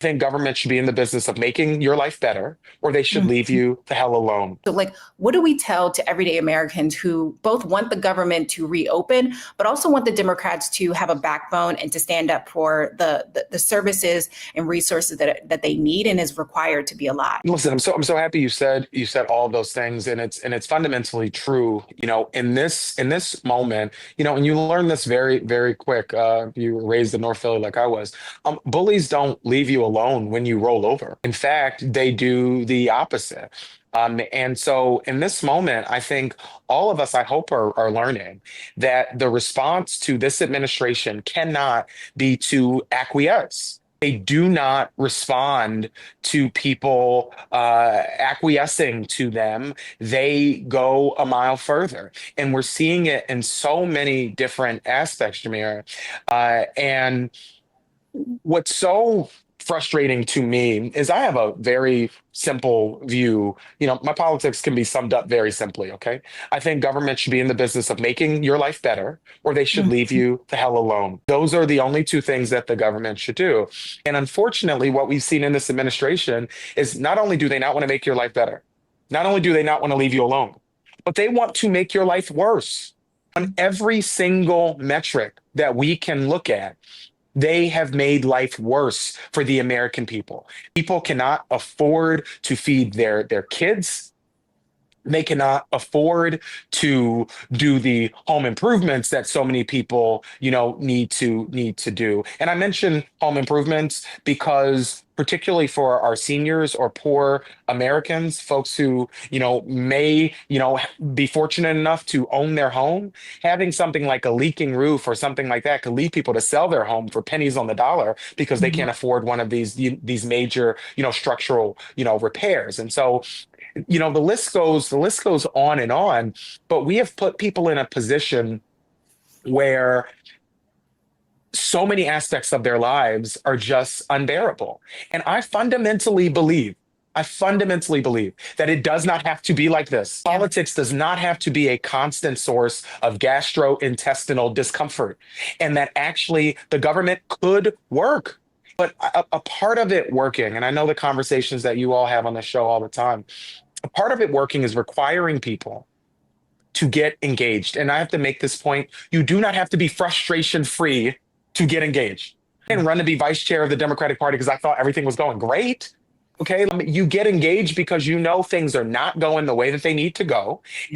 Think government should be in the business of making your life better, or they should leave Mhm. you the hell alone. So, like, what do we tell to everyday Americans who both want the government to reopen, but also want the Democrats to have a backbone and to stand up for the services and resources that they need and is required to be alive? Listen, I'm so happy you said all of those things, and it's fundamentally true. In this moment, and you learn this very quick. You were raised in North Philly like I was. Bullies don't leave you alone when you roll over. In fact, they do the opposite. And so in this moment, I think all of us, I hope, are learning that the response to this administration cannot be to acquiesce. They do not respond to people acquiescing to them. They go a mile further. And we're seeing it in so many different aspects, Jameer. And what's so frustrating to me is I have a very simple view. My politics can be summed up very simply, okay? I think government should be in the business of making your life better, or they should leave Mhm. you the hell alone. Those are the only two things that the government should do. And unfortunately, what we've seen in this administration is not only do they not want to make your life better, not only do they not want to leave you alone, but they want to make your life worse on every single metric that we can look at. They have made life worse for the American people. People cannot afford to feed their kids. They cannot afford to do the home improvements that so many people, need to do. And I mention home improvements because particularly for our seniors or poor Americans, folks who, may, be fortunate enough to own their home, having something like a leaking roof or something like that could lead people to sell their home for pennies on the dollar because they can't afford one of these major, structural, repairs. And so the list goes on and on, but we have put people in a position where so many aspects of their lives are just unbearable. And I fundamentally believe that it does not have to be like this. Yeah. Politics does not have to be a constant source of gastrointestinal discomfort, and that actually the government could work. But a part of it working, and I know the conversations that you all have on the show all the time, a part of it working is requiring people to get engaged. And I have to make this point. You do not have to be frustration free to get engaged. I didn't run to be vice chair of the Democratic Party because I thought everything was going great. Okay. You get engaged because you know things are not going the way that they need to go.